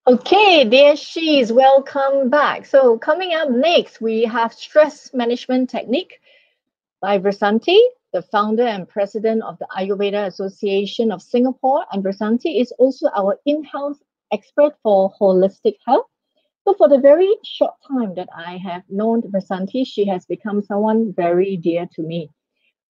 Okay, there she is. Welcome back. So coming up next, we have stress management technique by Vasanthi, the founder and president of the Ayurveda Association of Singapore. And Vasanthi is also our in-house expert for holistic health. So for the very short time that I have known Vasanthi, she has become someone very dear to me.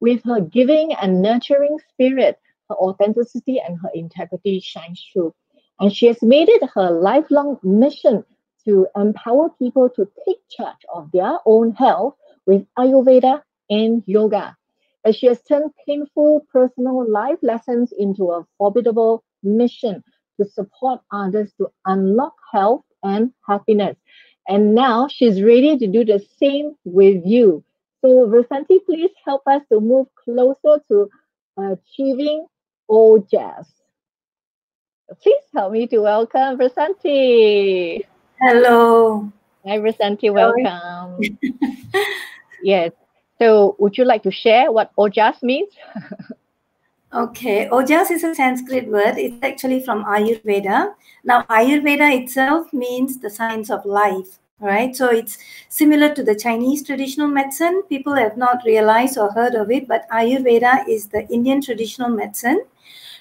With her giving and nurturing spirit, her authenticity and her integrity shines through. And she has made it her lifelong mission to empower people to take charge of their own health with Ayurveda and yoga. And she has turned painful personal life lessons into a formidable mission to support others to unlock health and happiness. And now she's ready to do the same with you. So, Vasanthi, please help us to move closer to achieving OJAS. Please help me to welcome Vasanthi. Hello. Hi, Vasanthi, welcome. Yes. So, would you like to share what OJAS means? Okay, Ojas is a Sanskrit word. It's actually from Ayurveda. Now, Ayurveda itself means the science of life, right? So it's similar to the Chinese traditional medicine. People have not realized or heard of it, but Ayurveda is the Indian traditional medicine.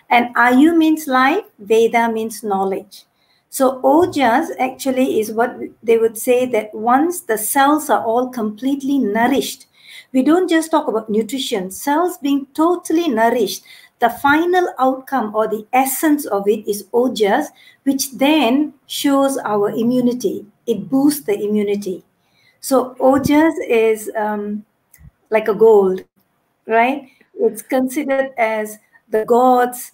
And Ayu means life, Veda means knowledge. So Ojas actually is what they would say that once the cells are all completely nourished, we don't just talk about nutrition, cells being totally nourished. The final outcome or the essence of it is Ojas, which then shows our immunity. It boosts the immunity. So Ojas is like a gold, right? It's considered as the gods'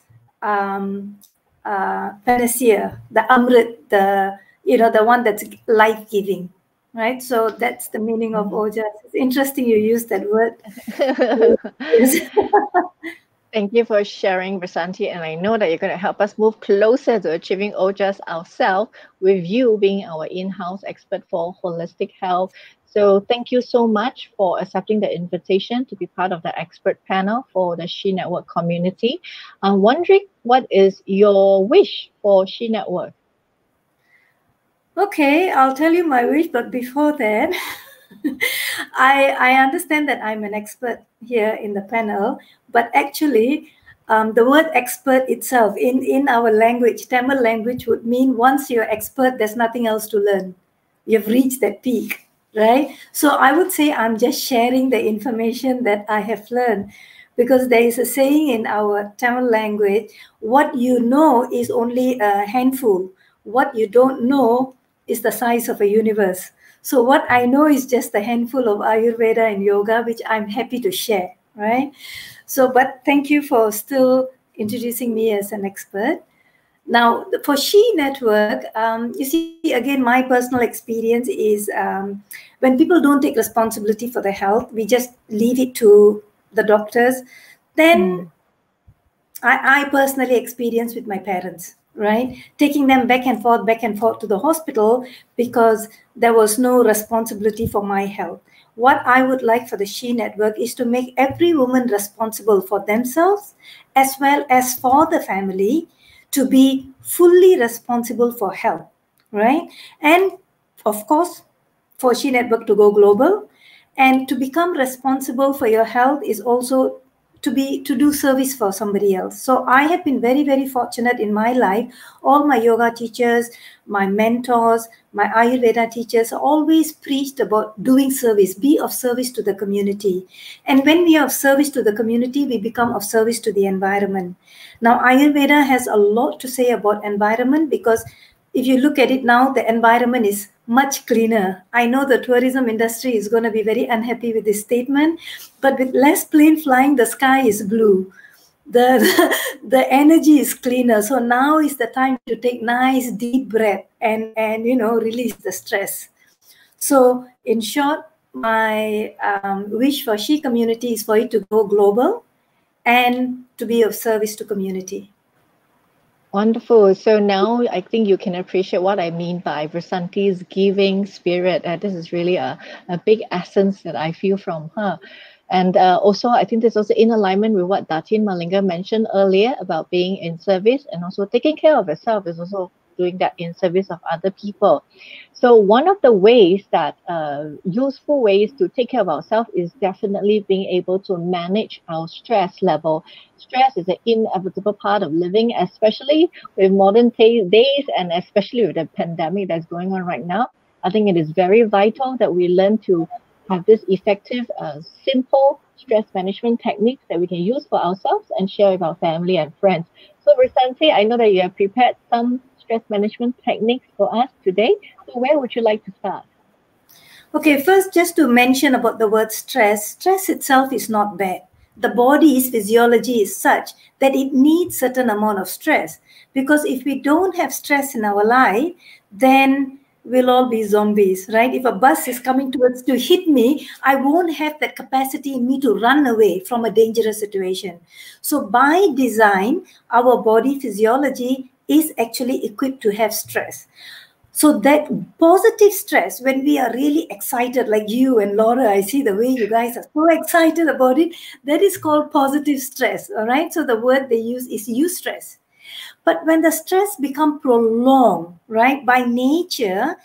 panacea, the Amrit, the one that's life-giving. Right, so that's the meaning of Ojas. It's interesting you use that word. Thank you for sharing, Vasanthi, and I know that you're going to help us move closer to achieving OJAS ourselves with you being our in-house expert for holistic health. So thank you so much for accepting the invitation to be part of the expert panel for the She Network community. I'm wondering, what is your wish for She Network? Okay, I'll tell you my wish, but before that, I understand that I'm an expert here in the panel, but actually, the word expert itself in our language, Tamil language, would mean once you're expert, there's nothing else to learn. You've reached that peak, right? So I would say I'm just sharing the information that I have learned, because there is a saying in our Tamil language, what you know is only a handful. What you don't know is the size of a universe. So what I know is just a handful of Ayurveda and yoga, which I'm happy to share, right? So, but thank you for still introducing me as an expert. Now, for She Network, you see, again, my personal experience is when people don't take responsibility for their health, we just leave it to the doctors. Then I personally experienced with my parents, right? Taking them back and forth to the hospital because there was no responsibility for my health. What I would like for the She Network is to make every woman responsible for themselves as well as for the family, to be fully responsible for health, right? And of course, for She Network to go global, and to become responsible for your health is also to do service for somebody else. So I have been very, very fortunate in my life. All my yoga teachers, my mentors, my Ayurveda teachers always preached about doing service, be of service to the community. And when we are of service to the community, we become of service to the environment. Now, Ayurveda has a lot to say about environment, because if you look at it now, the environment is much cleaner. I know the tourism industry is going to be very unhappy with this statement, but with less plane flying, the sky is blue. The energy is cleaner. So now is the time to take nice deep breath and release the stress. So in short, my wish for She community is for it to go global and to be of service to community. Wonderful. So now I think you can appreciate what I mean by Vasanthi's giving spirit. This is really a big essence that I feel from her. And also, I think this is also in alignment with what Datin Malinga mentioned earlier about being in service, and also taking care of yourself is also doing that in service of other people. So one of the ways that useful ways to take care of ourselves is definitely being able to manage our stress level. Stress is an inevitable part of living, especially with modern days and especially with the pandemic that's going on right now. I think it is very vital that we learn to have this effective, simple stress management techniques that we can use for ourselves and share with our family and friends. So, Vasanthi, I know that you have prepared some stress management techniques for us today. So, where would you like to start? Okay, first, just to mention about the word stress, stress itself is not bad. The body's physiology is such that it needs certain amount of stress, because if we don't have stress in our life, then we'll all be zombies, right? If a bus is coming towards to hit me, I won't have that capacity in me to run away from a dangerous situation. So by design, our body physiology is actually equipped to have stress. So that positive stress, when we are really excited, like you and Laura, I see the way you guys are so excited about it, that is called positive stress, all right? So the word they use is eustress. But when the stress becomes prolonged, right, by nature,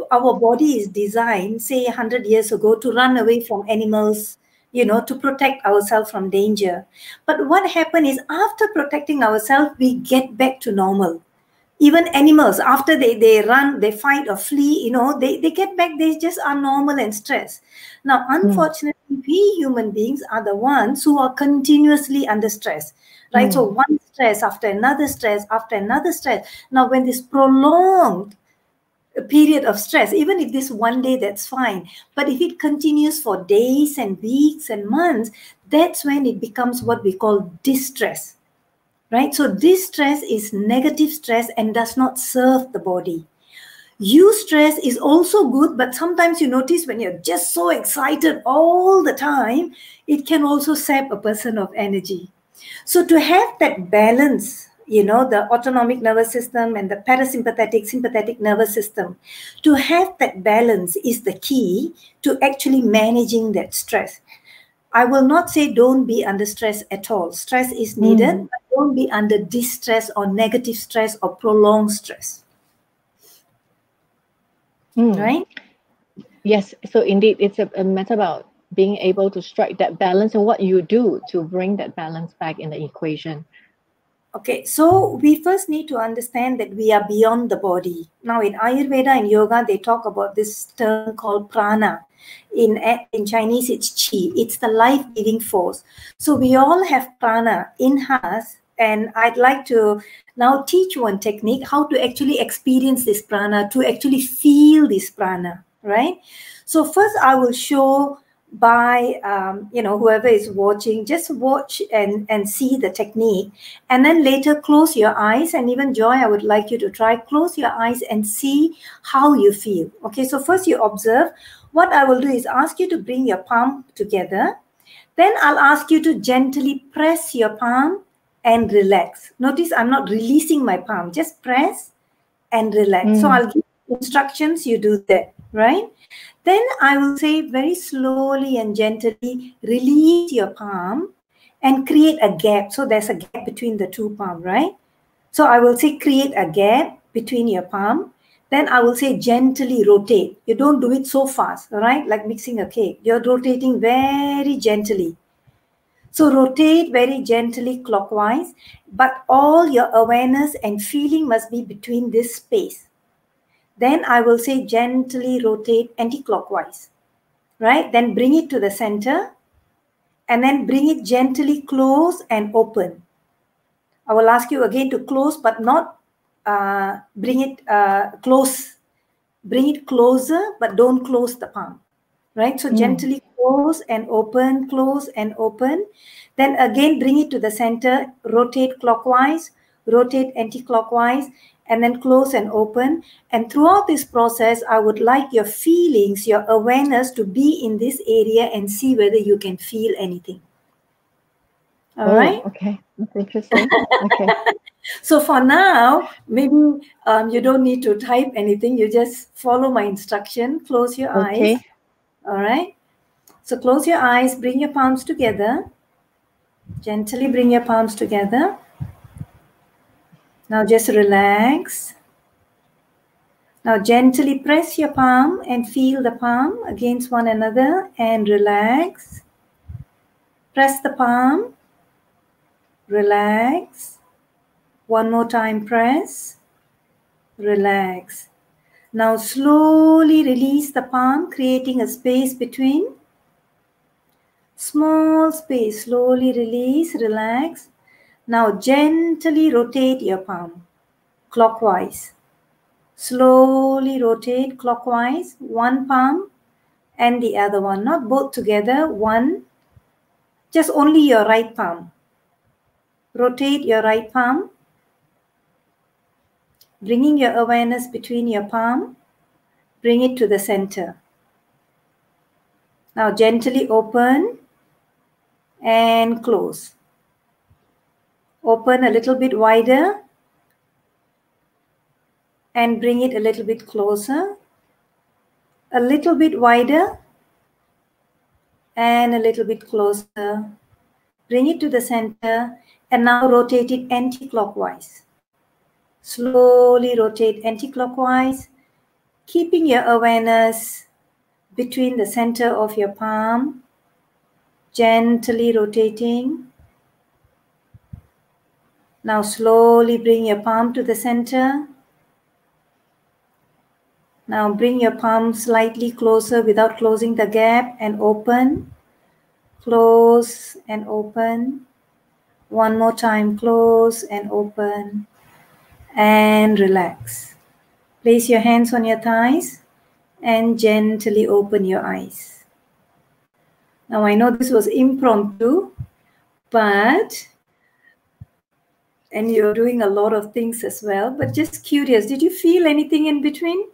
our body is designed, say 100 years ago, to run away from animals, to protect ourselves from danger. But what happened is, after protecting ourselves, we get back to normal. Even animals, after they run, they fight or flee, they get back, they just are normal and stressed. Now, unfortunately, we human beings are the ones who are continuously under stress, right? So one stress after another stress after another stress. Now, when this prolonged period of stress, even if this one day, that's fine. But if it continues for days and weeks and months, that's when it becomes what we call distress. Right? So this stress is negative stress and does not serve the body. Eustress is also good, but sometimes you notice when you're just so excited all the time, it can also sap a person of energy. So to have that balance, the autonomic nervous system and the parasympathetic, sympathetic nervous system, to have that balance is the key to actually managing that stress. I will not say don't be under stress at all. Stress is needed, but don't be under distress or negative stress or prolonged stress. Right? Yes. So indeed, it's a matter about being able to strike that balance and what you do to bring that balance back in the equation. Okay, so we first need to understand that we are beyond the body. Now, in Ayurveda and yoga, they talk about this term called prana. In Chinese, it's chi. It's the life-giving force. So we all have prana in us, and I'd like to now teach one technique how to actually experience this prana, to actually feel this prana, right? So first, I will show by whoever is watching, just watch and see the technique, and then later close your eyes. And even Joy, I would like you to try, close your eyes and see how you feel. Okay, so first you observe. What I will do is ask you to bring your palm together, then I'll ask you to gently press your palm and relax. Notice I'm not releasing my palm, just press and relax. So I'll give instructions, you do that, right? Then I will say very slowly and gently, release your palm and create a gap. So there's a gap between the two palms, right? So I will say create a gap between your palm. Then I will say gently rotate. You don't do it so fast, all right? Like mixing a cake. You're rotating very gently. So rotate very gently clockwise, but all your awareness and feeling must be between this space. Then I will say gently rotate anti-clockwise, right? Then bring it to the center and then bring it gently close and open. I will ask you again to close, but not bring it close. Bring it closer, but don't close the palm, right? So gently close and open, close and open. Then again, bring it to the center, rotate clockwise, rotate anti-clockwise, and then close and open. And throughout this process, I would like your feelings, your awareness to be in this area and see whether you can feel anything. All right? Okay, that's interesting. Okay. So for now, maybe you don't need to type anything. You just follow my instruction. Close your eyes. All right? So close your eyes, bring your palms together. Gently bring your palms together. Now just relax. Now gently press your palm and feel the palm against one another and relax. Press the palm, relax. One more time, press, relax. Now slowly release the palm, creating a space between. Small space, slowly release, relax. Now gently rotate your palm clockwise. Slowly rotate clockwise, one palm and the other one, not both together, one, just only your right palm. Rotate your right palm, bringing your awareness between your palm, bring it to the center. Now gently open and close. Open a little bit wider and bring it a little bit closer. A little bit wider and a little bit closer. Bring it to the center and now rotate it anti-clockwise. Slowly rotate anti-clockwise, keeping your awareness between the center of your palm, gently rotating. Now slowly bring your palm to the center. Now bring your palm slightly closer without closing the gap and open. Close and open. One more time, close and open. And relax. Place your hands on your thighs and gently open your eyes. Now I know this was impromptu, and you're doing a lot of things as well, but just curious, did you feel anything in between?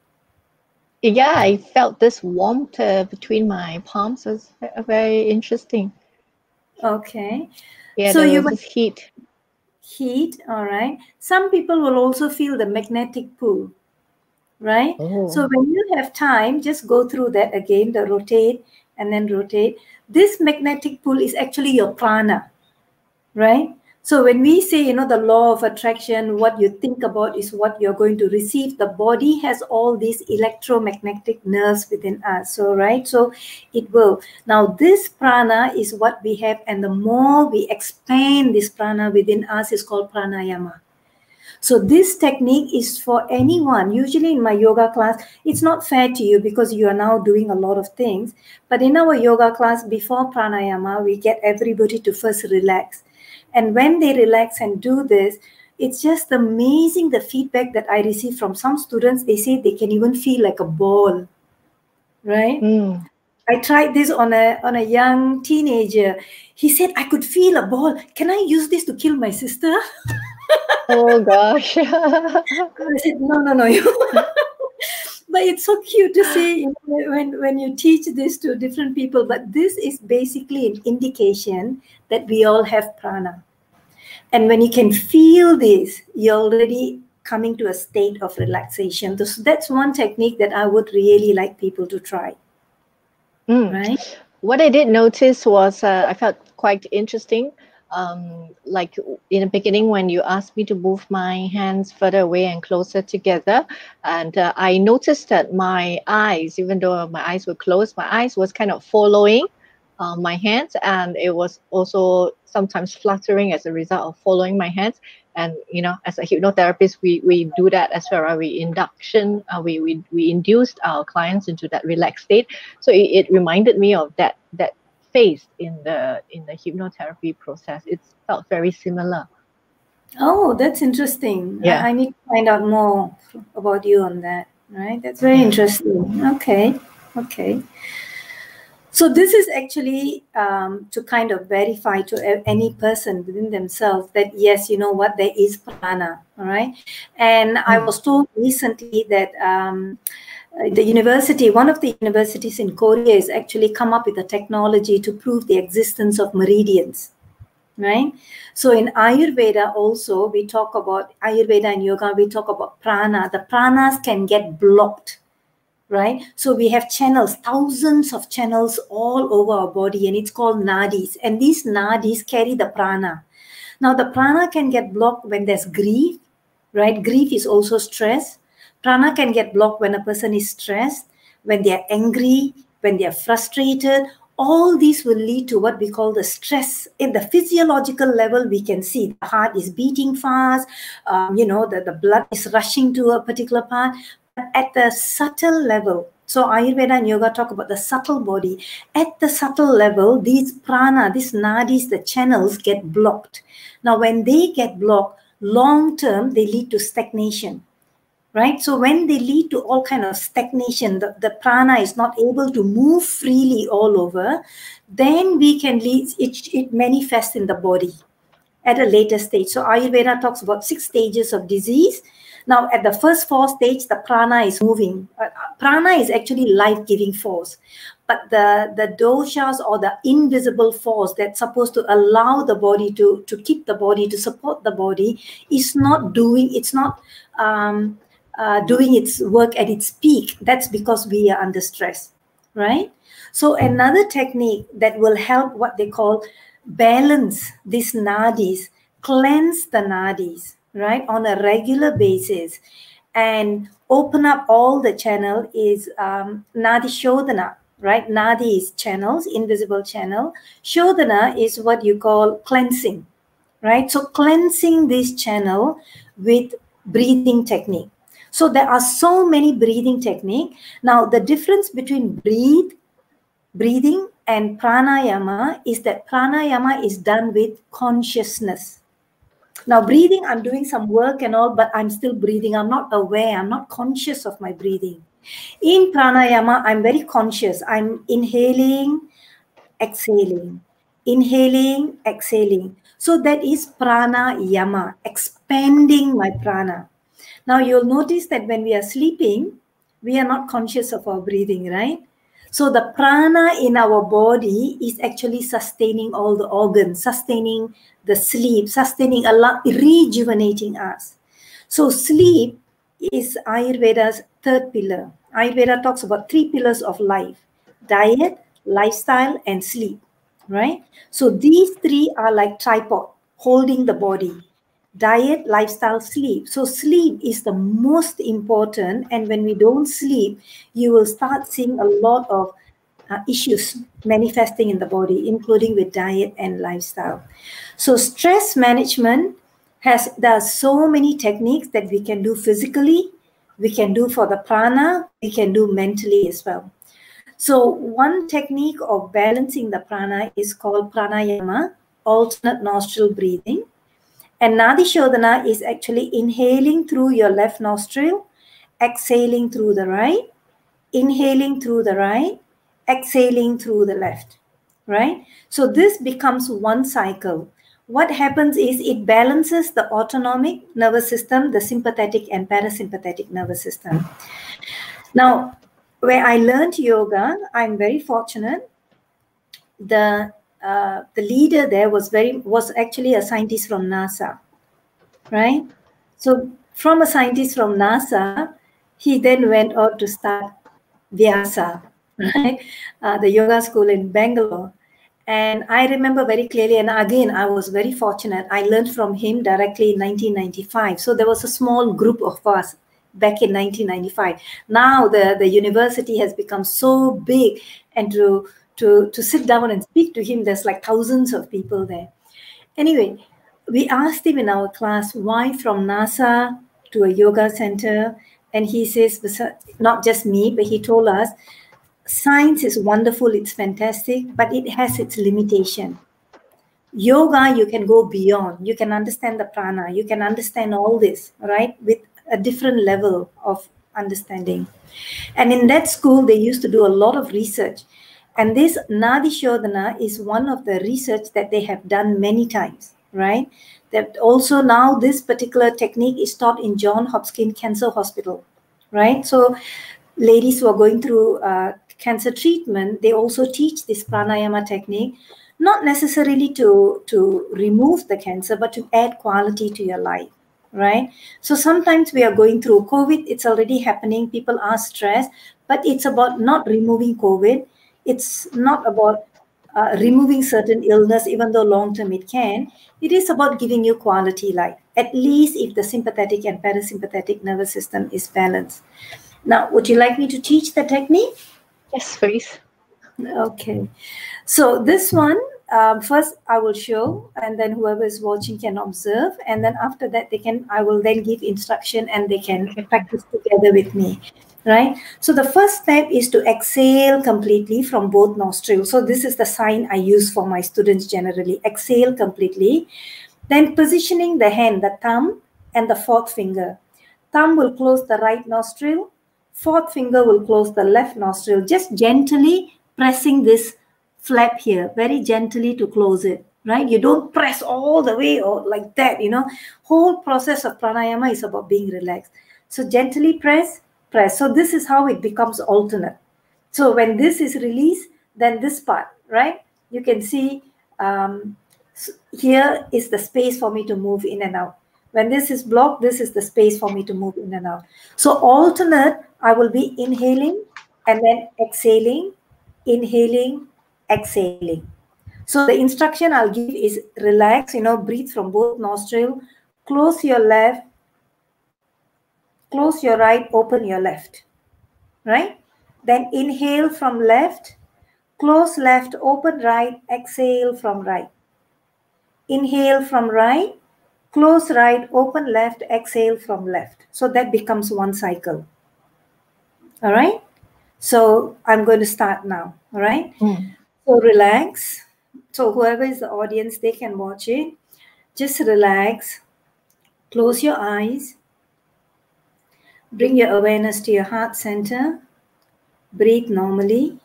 Yeah, I felt this warmth between my palms. It was very interesting. Okay. Yeah, So there was this heat. Heat, all right. Some people will also feel the magnetic pull, right? Oh. So when you have time, just go through that again, the rotate and then rotate. This magnetic pull is actually your prana, right? So when we say, the law of attraction, what you think about is what you're going to receive. The body has all these electromagnetic nerves within us. So, right? So it will. Now, this prana is what we have. And the more we expand this prana within us is called pranayama. So this technique is for anyone. Usually in my yoga class, it's not fair to you because you are now doing a lot of things. But in our yoga class, before pranayama, we get everybody to first relax. And when they relax and do this, it's just amazing the feedback that I receive from some students. They say they can even feel like a ball, right? I tried this on a young teenager. He said, I could feel a ball. Can I use this to kill my sister? Oh gosh. I said, no. But it's so cute to see when you teach this to different people. But this is basically an indication that we all have prana. And when you can feel this, you're already coming to a state of relaxation. So that's one technique that I would really like people to try. Right? What I did notice was I felt quite interesting. Like in the beginning when you asked me to move my hands further away and closer together, and I noticed that my eyes, even though my eyes were closed, my eyes was kind of following my hands, and it was also sometimes fluttering as a result of following my hands. And as a hypnotherapist, we do that as well, right? We induced our clients into that relaxed state. So it reminded me of that phase in the hypnotherapy process. It felt very similar. Oh, that's interesting. Yeah. I need to find out more about you on that. Right? That's very interesting. Okay. So this is actually to kind of verify to any person within themselves that yes, you know what, there is prana. All right. And I was told recently that the university, one of the universities in Korea, is actually come up with a technology to prove the existence of meridians. Right? So in Ayurveda also, we talk about Ayurveda and yoga, we talk about prana. The pranas can get blocked. Right? So we have channels, thousands of channels all over our body, and it's called nadis. And these nadis carry the prana. Now the prana can get blocked when there's grief, right? Grief is also stress. Prana can get blocked when a person is stressed, when they are angry, when they are frustrated. All these will lead to what we call the stress. In the physiological level, we can see the heart is beating fast, the blood is rushing to a particular part. But at the subtle level, so Ayurveda and yoga talk about the subtle body. At the subtle level, these prana, these nadis, the channels get blocked. Now, when they get blocked, long term, they lead to stagnation. Right? So when they lead to all kind of stagnation, the prana is not able to move freely all over, then we can lead, it manifests in the body at a later stage. So Ayurveda talks about 6 stages of disease. Now, at the first 4 stages, the prana is moving. Prana is actually life-giving force. But the doshas, or the invisible force that's supposed to allow the body to keep the body, to support the body, is not doing, it's not doing its work at its peak. That's because we are under stress, right? So another technique that will help what they call balance these nadis, cleanse the nadis, right, on a regular basis and open up all the channel is nadi shodhana, right? Nadi is channels, invisible channel. Shodhana is what you call cleansing, right? So cleansing this channel with breathing technique. So there are so many breathing techniques. Now, the difference between breathing and pranayama is that pranayama is done with consciousness. Now, breathing, I'm doing some work and all, but I'm still breathing. I'm not aware. I'm not conscious of my breathing. In pranayama, I'm very conscious. I'm inhaling, exhaling, inhaling, exhaling. So that is pranayama, expanding my prana. Now, you'll notice that when we are sleeping, we are not conscious of our breathing, right? So the prana in our body is actually sustaining all the organs, sustaining the sleep, sustaining a lot, rejuvenating us. So sleep is Ayurveda's 3rd pillar. Ayurveda talks about 3 pillars of life: diet, lifestyle, and sleep, right? So these 3 are like tripod holding the body: diet, lifestyle, sleep. So sleep is the most important, and when we don't sleep, you will start seeing a lot of issues manifesting in the body, including with diet and lifestyle. So stress management there are so many techniques that we can do physically, we can do for the prana, we can do mentally as well. So one technique of balancing the prana is called pranayama, alternate nostril breathing. And Nadi Shodhana is actually inhaling through your left nostril, exhaling through the right, inhaling through the right, exhaling through the left, right? So this becomes one cycle. What happens is it balances the autonomic nervous system, the sympathetic and parasympathetic nervous system. Now, where I learned yoga, I'm very fortunate. The leader there was actually a scientist from NASA, right? So from a scientist from NASA, he then went on to start Vyasa, right? The yoga school in Bangalore. And I remember very clearly, and again, I was very fortunate. I learned from him directly in 1995. So there was a small group of us back in 1995. Now the university has become so big, and to sit down and speak to him, there's like thousands of people there. Anyway, we asked him in our class, why from NASA to a yoga center? And he says, not just me, but he told us, science is wonderful, it's fantastic, but it has its limitation. Yoga, you can go beyond. You can understand the prana. You can understand all this, right, with a different level of understanding. And in that school, they used to do a lot of research. And this Nadi Shodhana is one of the research that they have done many times, right? That also now this particular technique is taught in Johns Hopkins Cancer Hospital, right? So ladies who are going through cancer treatment, they also teach this pranayama technique, not necessarily to remove the cancer, but to add quality to your life, right? So sometimes we are going through COVID, it's already happening, people are stressed, but it's about not removing COVID. It's not about removing certain illness, even though long term it can. It is about giving you quality life, at least if the sympathetic and parasympathetic nervous system is balanced. Now, would you like me to teach the technique? Yes, please. Okay. So this one, first I will show, and then whoever is watching can observe, and then after that I will then give instruction and they can practice together with me. Right? So the first step is to exhale completely from both nostrils. So this is the sign I use for my students generally. Exhale completely. Then positioning the hand, the thumb and the fourth finger. Thumb will close the right nostril. Fourth finger will close the left nostril. Just gently pressing this flap here, very gently to close it. Right? You don't press all the way or like that, Whole process of pranayama is about being relaxed. So gently press. So this is how it becomes alternate. So when this is released, then this part, right? You can see here is the space for me to move in and out. When this is blocked, this is the space for me to move in and out. So alternate, I will be inhaling and then exhaling, inhaling, exhaling. So the instruction I'll give is relax, breathe from both nostrils, close your left, close your right, open your left, right? Then inhale from left, close left, open right, exhale from right. Inhale from right, close right, open left, exhale from left. So that becomes one cycle. All right? So I'm going to start now. All right? So relax. So whoever is the audience, they can watch it. Just relax. Close your eyes. Bring your awareness to your heart center. Breathe normally.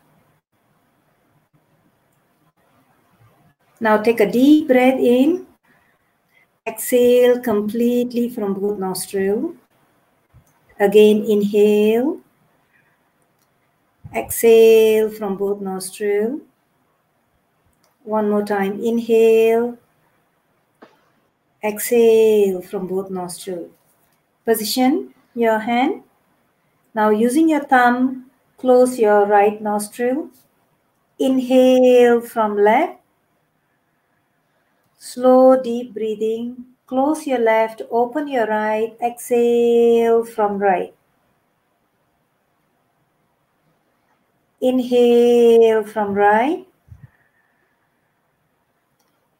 Now take a deep breath in. Exhale completely from both nostrils. Again, inhale. Exhale from both nostrils. One more time. Inhale. Exhale from both nostrils. Position your hand. Now using your thumb, close your right nostril. Inhale from left. Slow, deep breathing. Close your left, open your right. Exhale from right. Inhale from right.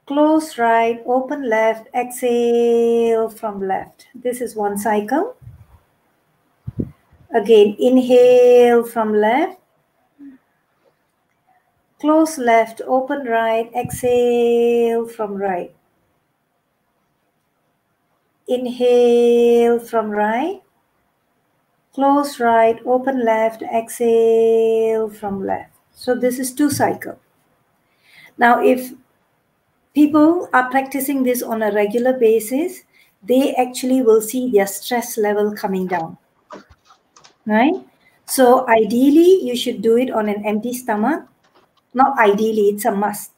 Close right, open left, exhale from left. This is one cycle. Again, inhale from left. Close left, open right, exhale from right. Inhale from right. Close right, open left, exhale from left. So this is two cycles. Now, if people are practicing this on a regular basis, they actually will see their stress level coming down. Right? So ideally, you should do it on an empty stomach. Not ideally, it's a must.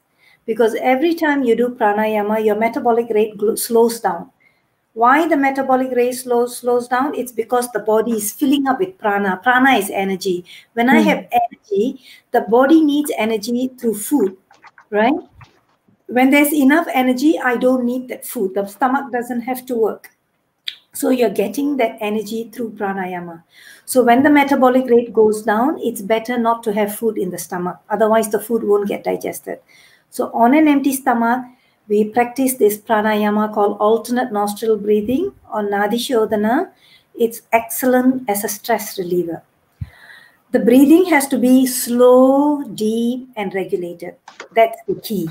Because every time you do pranayama, your metabolic rate slows down. Why the metabolic rate slows down? It's because the body is filling up with prana. Prana is energy. When I have energy, the body needs energy through food, right? When there's enough energy, I don't need that food. The stomach doesn't have to work. So you're getting that energy through pranayama. So when the metabolic rate goes down, it's better not to have food in the stomach. Otherwise, the food won't get digested. So on an empty stomach, we practice this pranayama called alternate nostril breathing or Nadi Shodhana. It's excellent as a stress reliever. The breathing has to be slow, deep, and regulated. That's the key.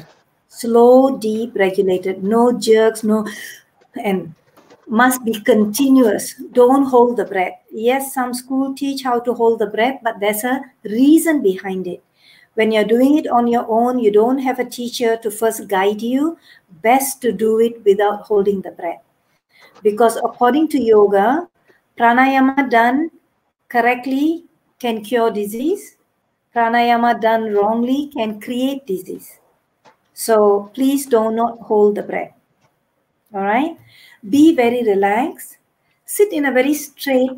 Slow, deep, regulated. No jerks, and must be continuous. Don't hold the breath. Yes, some schools teach how to hold the breath, but there's a reason behind it. When you're doing it on your own, you don't have a teacher to first guide you. Best to do it without holding the breath. Because according to yoga, pranayama done correctly can cure disease. Pranayama done wrongly can create disease. So please do not hold the breath. All right? Be very relaxed. Sit in a very straight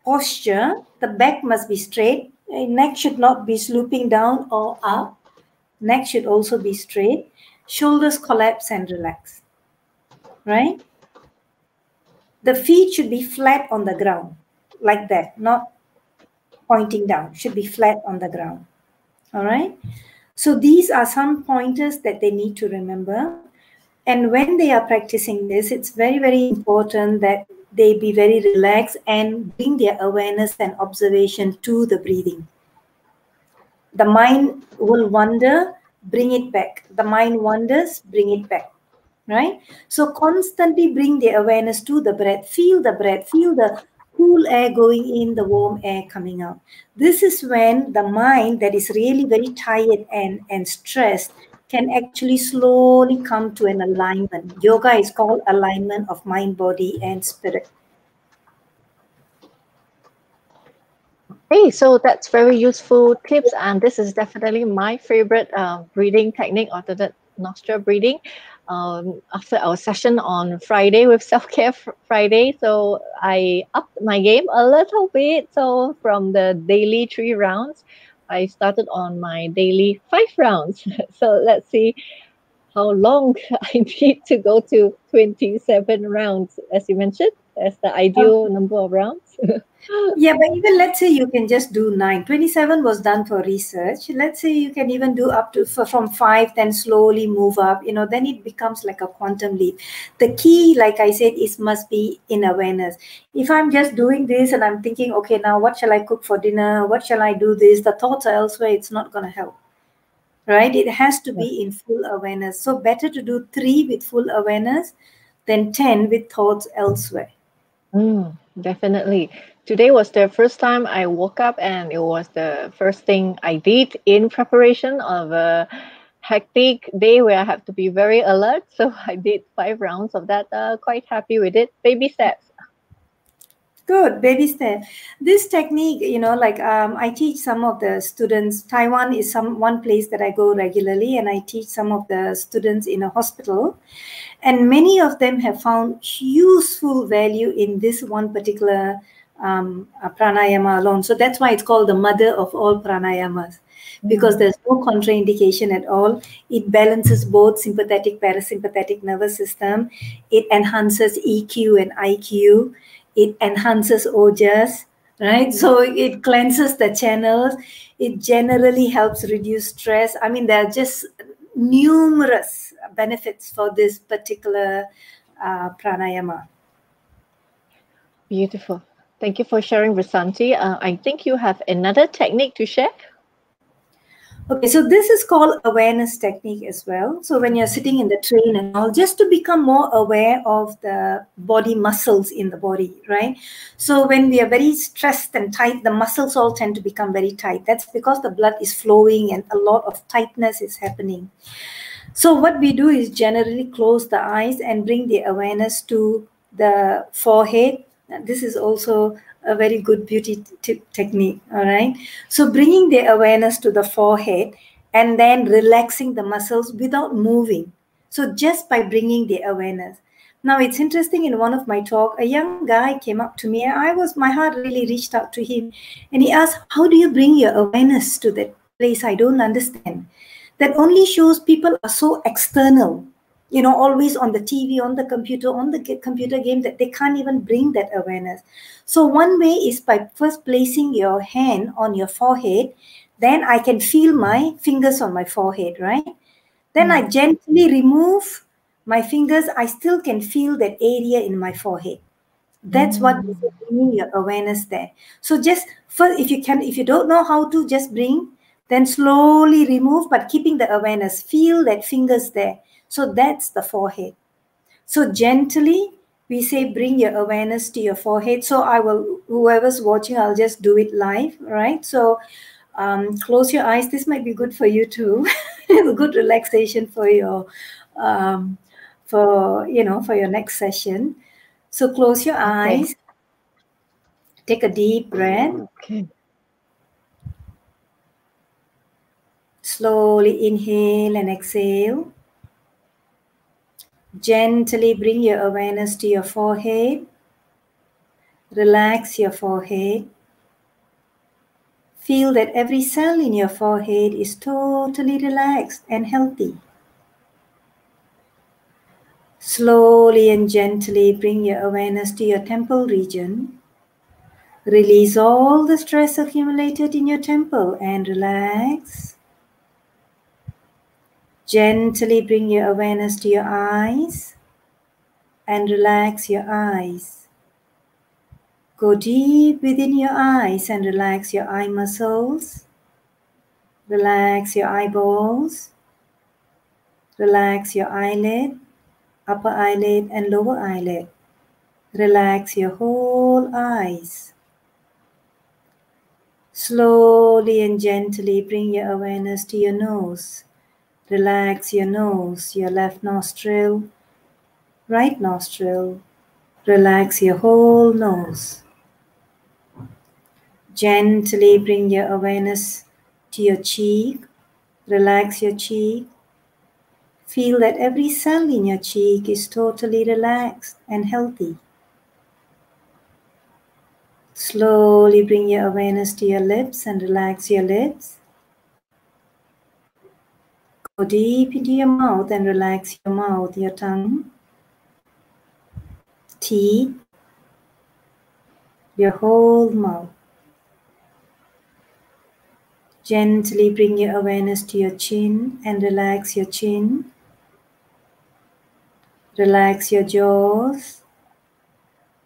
posture. The back must be straight. Neck should not be sloping down or up. Neck should also be straight. Shoulders collapse and relax, right? The feet should be flat on the ground, like that, not pointing down, should be flat on the ground, all right? So these are some pointers that they need to remember. And when they are practicing this, it's very, very important that they be very relaxed and bring their awareness and observation to the breathing. The mind will wander, bring it back. The mind wanders, bring it back, right? So constantly bring the awareness to the breath, feel the cool air going in, the warm air coming out. This is when the mind that is really very tired and stressed can actually slowly come to an alignment. Yoga is called alignment of mind, body, and spirit. Hey, so that's very useful tips, and this is definitely my favorite breathing technique, alternate nostril breathing. After our session on Friday with Self-Care Friday, so I upped my game a little bit. So from the daily 3 rounds, I started on my daily 5 rounds. So let's see how long I need to go to 27 rounds, as you mentioned, as the ideal number of rounds. Yeah, but even let's say you can just do 9. 27 was done for research. Let's say you can even do up to from 5, then slowly move up, then it becomes like a quantum leap. The key, like I said, is must be in awareness. If I'm just doing this and I'm thinking, okay, now what shall I cook for dinner? What shall I do this? The thoughts are elsewhere. It's not going to help, right? It has to be in full awareness. So better to do 3 with full awareness than 10 with thoughts elsewhere. Definitely. Today was the first time I woke up, and it was the first thing I did in preparation of a hectic day where I have to be very alert. So I did 5 rounds of that. Quite happy with it. Baby steps. Good, baby step. This technique, I teach some of the students. Taiwan is one place that I go regularly, and I teach some of the students in a hospital. And many of them have found useful value in this one particular pranayama alone. So that's why it's called the mother of all pranayamas, because there's no contraindication at all. It balances both sympathetic, parasympathetic nervous system. It enhances EQ and IQ. It enhances ojas, right? So it cleanses the channels. It generally helps reduce stress. I mean, there are just numerous benefits for this particular pranayama. Beautiful. Thank you for sharing, Vasanthi. I think you have another technique to share. Okay, so this is called awareness technique as well. So when you're sitting in the train and all, just to become more aware of the body muscles in the body, right? So when we are very stressed and tight, the muscles all tend to become very tight. That's because the blood is flowing and a lot of tightness is happening. So what we do is generally close the eyes and bring the awareness to the forehead. This is also a very good beauty technique, all right? So bringing the awareness to the forehead and then relaxing the muscles without moving. So just by bringing the awareness. Now it's interesting, in one of my talk, a young guy came up to me, and my heart really reached out to him, and he asked, how do you bring your awareness to that place? I don't understand. That only shows people are so external, always on the TV, on the computer game, that they can't even bring that awareness. So one way is by first placing your hand on your forehead. Then I can feel my fingers on my forehead, right? Then I gently remove my fingers. I still can feel that area in my forehead. That's what is bringing your awareness there. So just first, if you don't know how to, just bring, then slowly remove, but keeping the awareness. Feel that fingers there. So that's the forehead. So gently, we say bring your awareness to your forehead. So whoever's watching, I'll just do it live, right? So close your eyes. This might be good for you too. A good relaxation for your, for your next session. So close your eyes. Take a deep breath. Okay. Slowly inhale and exhale. Gently bring your awareness to your forehead. Relax your forehead. Feel that every cell in your forehead is totally relaxed and healthy. Slowly and gently bring your awareness to your temple region. Release all the stress accumulated in your temple and relax. Gently bring your awareness to your eyes and relax your eyes. Go deep within your eyes and relax your eye muscles. Relax your eyeballs. Relax your eyelid, upper eyelid and lower eyelid. Relax your whole eyes. Slowly and gently bring your awareness to your nose. Relax your nose, your left nostril, right nostril. Relax your whole nose. Gently bring your awareness to your cheek. Relax your cheek. Feel that every cell in your cheek is totally relaxed and healthy. Slowly bring your awareness to your lips and relax your lips. Go deep into your mouth and relax your mouth, your tongue, teeth, your whole mouth. Gently bring your awareness to your chin and relax your chin. Relax your jaws.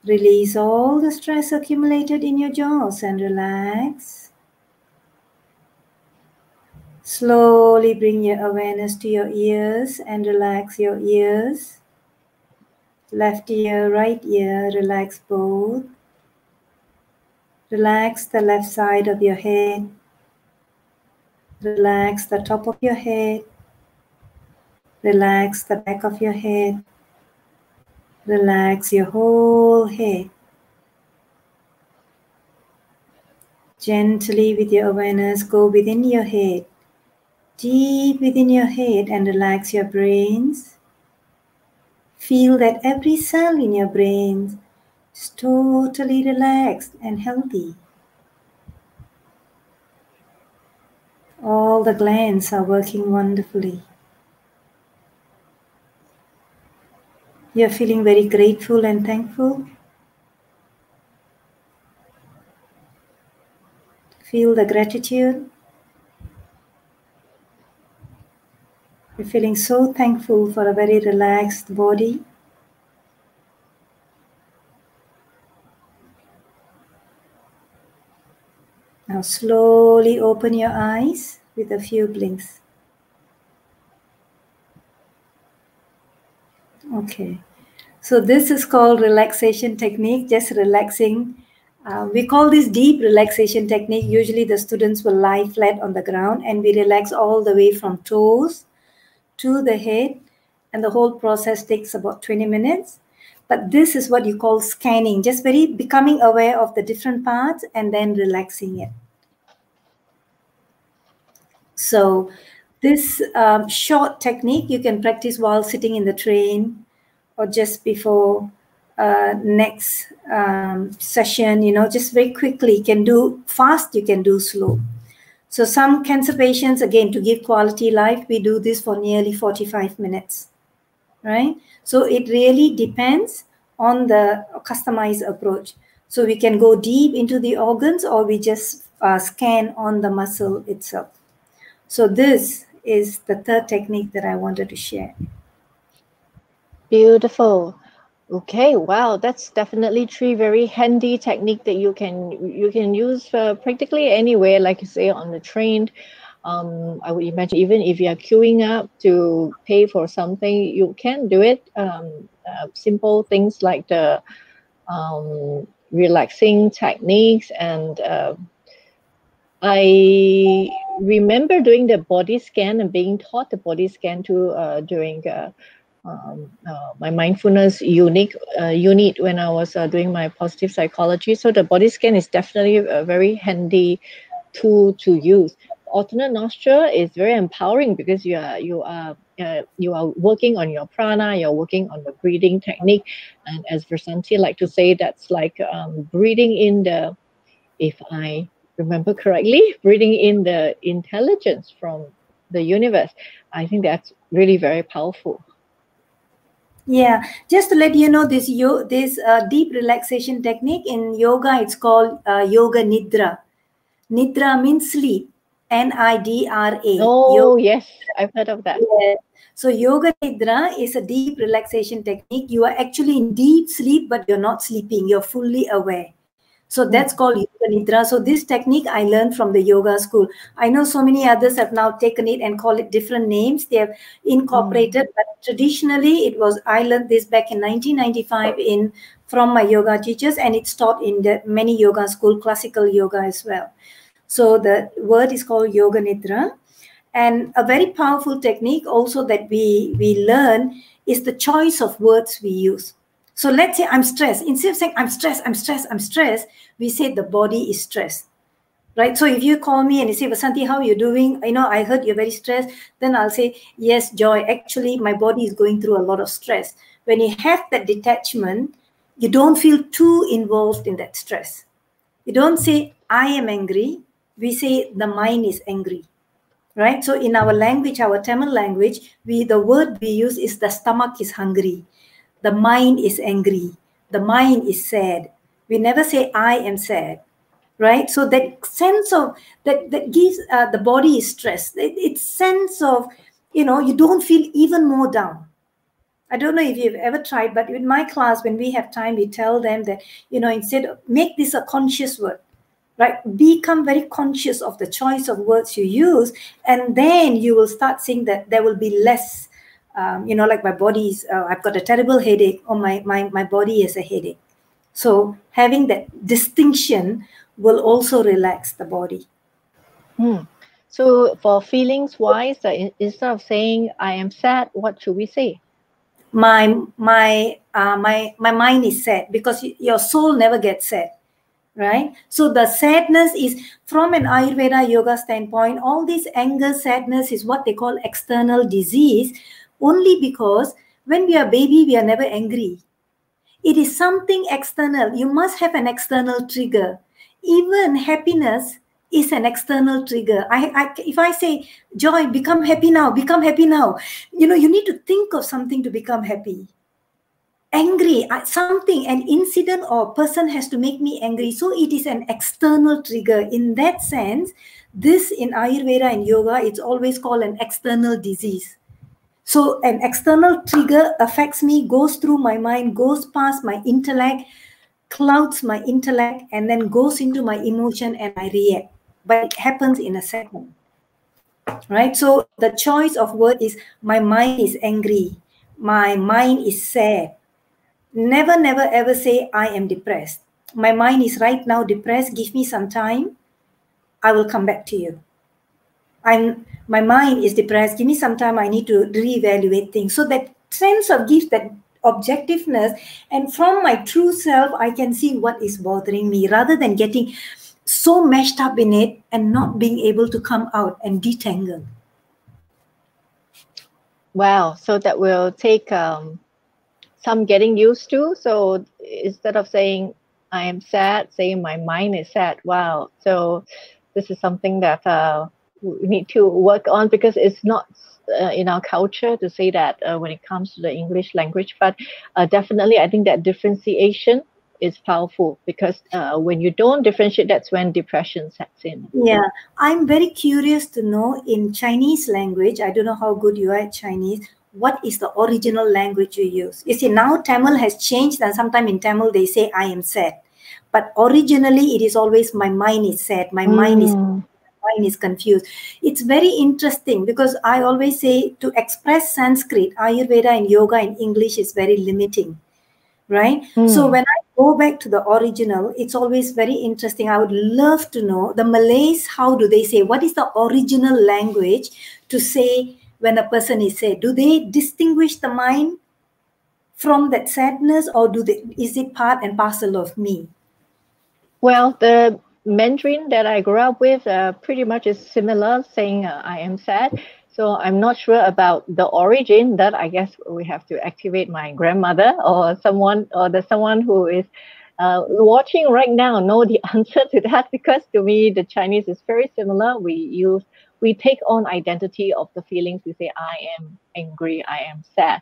Release all the stress accumulated in your jaws and relax. Slowly bring your awareness to your ears and relax your ears. Left ear, right ear, relax both. Relax the left side of your head. Relax the top of your head. Relax the back of your head. Relax your whole head. Gently with your awareness, go within your head, deep within your head and relax your brains. Feel that every cell in your brain is totally relaxed and healthy. All the glands are working wonderfully. You're feeling very grateful and thankful. Feel the gratitude. You're feeling so thankful for a very relaxed body. Now slowly open your eyes with a few blinks. Okay. So this is called relaxation technique, just relaxing. We call this deep relaxation technique. Usually the students will lie flat on the ground and we relax all the way from toes to the head, and the whole process takes about 20 minutes. But this is what you call scanning, just very becoming aware of the different parts and then relaxing it. So this short technique you can practice while sitting in the train or just before next session, just very quickly. You can do fast, you can do slow. So some cancer patients, again, to give quality life, we do this for nearly 45 minutes, right? So it really depends on the customized approach. So we can go deep into the organs or we just scan on the muscle itself. So this is the third technique that I wanted to share. Beautiful. Okay, wow, that's definitely three very handy technique that you can use practically anywhere, like you say, on the train. I would imagine even if you are queuing up to pay for something, you can do it. Simple things like the relaxing techniques, and I remember doing the body scan and being taught the body scan too during my mindfulness unit when I was doing my positive psychology. So the body scan is definitely a very handy tool to use. Alternate nostril is very empowering because you are working on your prana, you're working on the breathing technique, and as Vasanthi like to say, that's like breathing in the, if I remember correctly, breathing in the intelligence from the universe. I think that's really very powerful. Yeah, just to let you know, this deep relaxation technique in yoga, it's called yoga nidra. Nidra means sleep. Nidra. Oh, yes, I've heard of that. Yeah. So yoga nidra is a deep relaxation technique. You are actually in deep sleep, but you're not sleeping. You're fully aware. So that's called yoga nidra. So this technique I learned from the yoga school. I know so many others have now taken it and call it different names. They have incorporated, but traditionally it was, I learned this back in 1995 from my yoga teachers, and it's taught in the many yoga school, classical yoga as well. So the word is called yoga nidra. And a very powerful technique also that we learn is the choice of words we use. So let's say I'm stressed. Instead of saying I'm stressed, I'm stressed, I'm stressed, we say the body is stressed. Right? So if you call me and you say, Vasanthi, how are you doing? I heard you're very stressed. Then I'll say, yes, Joy, actually my body is going through a lot of stress. When you have that detachment, you don't feel too involved in that stress. You don't say, I am angry. We say the mind is angry. Right? So in our language, our Tamil language, the word we use is the stomach is hungry. The mind is angry. The mind is sad. We never say, I am sad. Right? So that sense of, that gives, the body is stressed. It's sense of, you don't feel even more down. I don't know if you've ever tried, but in my class, when we have time, we tell them that, instead of, make this a conscious word. Right? Become very conscious of the choice of words you use, and then you will start seeing that there will be less, like my body's, I've got a terrible headache, or my body has a headache. So having that distinction will also relax the body. So for feelings wise, instead of saying I am sad, what should we say? My mind is sad, because your soul never gets sad. Right? So the sadness is, from an Ayurveda yoga standpoint, all this anger, sadness is what they call external disease, only because when we are baby, we are never angry. It is something external. You must have an external trigger. Even happiness is an external trigger. If I say, Joy, become happy now, you need to think of something to become happy. Angry, something, an incident or person has to make me angry. So it is an external trigger. In that sense, this in Ayurveda and yoga, it's always called an external disease. So an external trigger affects me, goes through my mind, goes past my intellect, clouds my intellect, and then goes into my emotion, and I react. But it happens in a second. Right? So the choice of word is, my mind is angry, my mind is sad. Never, never, ever say, I am depressed. My mind is right now depressed. Give me some time. I will come back to you. My mind is depressed. Give me some time. I need to reevaluate things. So that sense of gives that objectiveness. And from my true self, I can see what is bothering me, rather than getting so meshed up in it and not being able to come out and detangle. Wow. So that will take some getting used to. So instead of saying I am sad, saying my mind is sad. Wow. So this is something that we need to work on, because it's not in our culture to say that when it comes to the English language. But definitely, I think that differentiation is powerful, because when you don't differentiate, that's when depression sets in. Yeah, I'm very curious to know, in Chinese language, I don't know how good you are at Chinese, what is the original language you use? You see, now Tamil has changed, and sometimes in Tamil they say I am sad. But originally it is always my mind is sad, my mind is confused. It's very interesting, because I always say, to express Sanskrit, Ayurveda and yoga in English is very limiting. Right? So when I go back to the original, it's always very interesting. I would love to know the Malays, how do they say? What is the original language to say when a person is sad? Do they distinguish the mind from that sadness, or is it part and parcel of me? Well, the Mandarin that I grew up with pretty much is similar, saying I am sad. So I'm not sure about the origin. That I guess we have to activate my grandmother or someone, or the someone who is watching right now know the answer to that, because to me the Chinese is very similar. We take on identity of the feelings. We say I am angry, I am sad.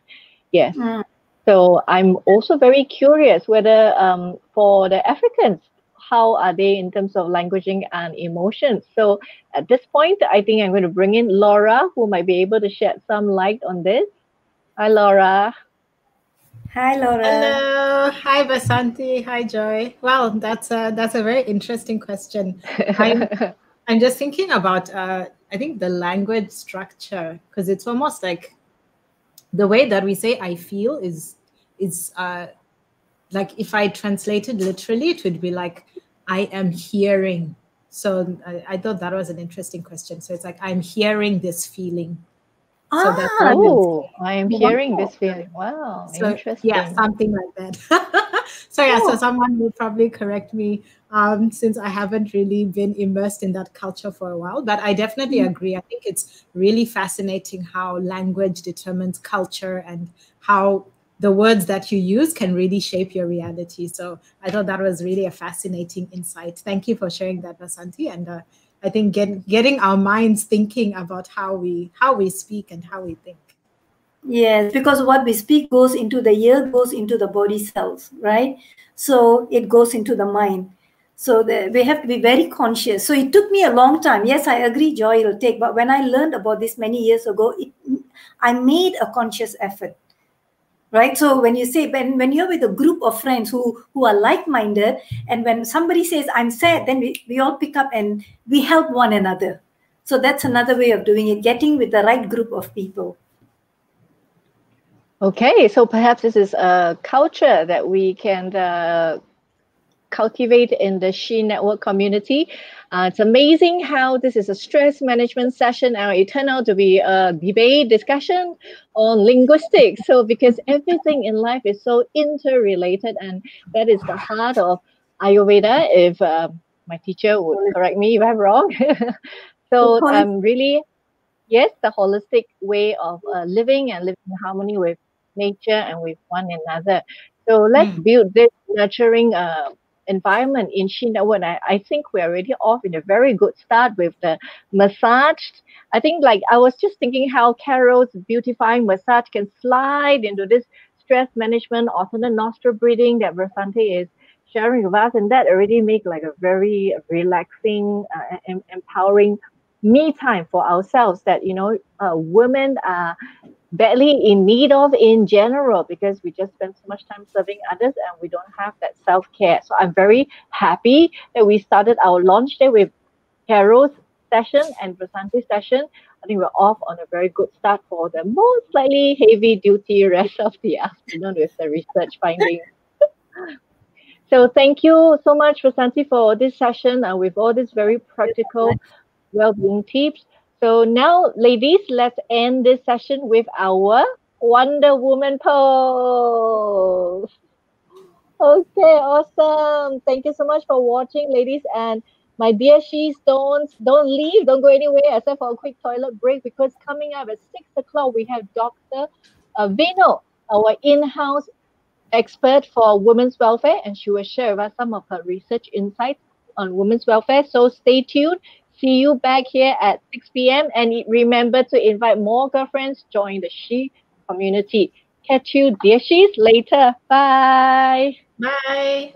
Yes. Mm. So I'm also very curious whether for the Africans, how are they in terms of languaging and emotions? So at this point, I think I'm going to bring in Laura, who might be able to shed some light on this. Hi, Laura. Hi, Laura. Hello, hi Vasanthi, hi Joy. Well, that's a very interesting question. I'm just thinking about I think the language structure, because it's almost like the way that we say I feel is like, if I translated literally, it would be like I am hearing. So I thought that was an interesting question. So it's like I'm hearing this feeling. So that's what I am hearing this feeling. Wow, so, interesting. yeah, something like that. So yeah, so someone will probably correct me, since I haven't really been immersed in that culture for a while. But I definitely agree. I think it's really fascinating how language determines culture and how the words that you use can really shape your reality. So I thought that was really a fascinating insight. Thank you for sharing that, Vasanthi. And I think getting our minds thinking about how we speak and how we think. Yes, because what we speak goes into the ear, goes into the body cells, right? So it goes into the mind. So we have to be very conscious. So it took me a long time. Yes, I agree, Joy, it'll take. But when I learned about this many years ago, I made a conscious effort, right? So when you say, when you're with a group of friends who are like-minded, and when somebody says, I'm sad, then we all pick up and we help one another. So that's another way of doing it, getting with the right group of people. Okay, so perhaps this is a culture that we can cultivate in the She Network community. It's amazing how this is a stress management session and it turned out to be a debate discussion on linguistics. So because everything in life is so interrelated, and that is the heart of Ayurveda, if my teacher would correct me if I'm wrong. So really, yes, the holistic way of living and living in harmony with nature and with one another. So let's build this nurturing environment in Shindawan. I think we're already off in a very good start with the massage. I think, like, I was just thinking how Carol's beautifying massage can slide into this stress management, alternate nostril breathing that Vasanthi is sharing with us, and that already make like a very relaxing and empowering me time for ourselves that women are badly in need of in general, because we just spend so much time serving others and we don't have that self-care. So I'm very happy that we started our launch day with Carol's session and Vasanthi's session. I think we're off on a very good start for the most slightly heavy duty rest of the afternoon with the research findings. So thank you so much, Vasanthi, for this session with all these very practical well-being tips. So now, ladies, let's end this session with our Wonder Woman pose. Okay, awesome. Thank you so much for watching, ladies. And my dear she's, don't leave, don't go anywhere except for a quick toilet break, because coming up at 6 o'clock, we have Dr. Vino, our in-house expert for women's welfare, and she will share with us some of her research insights on women's welfare. So stay tuned. See you back here at 6 p.m. And remember to invite more girlfriends, join the She community. Catch you, dear She's, later. Bye. Bye.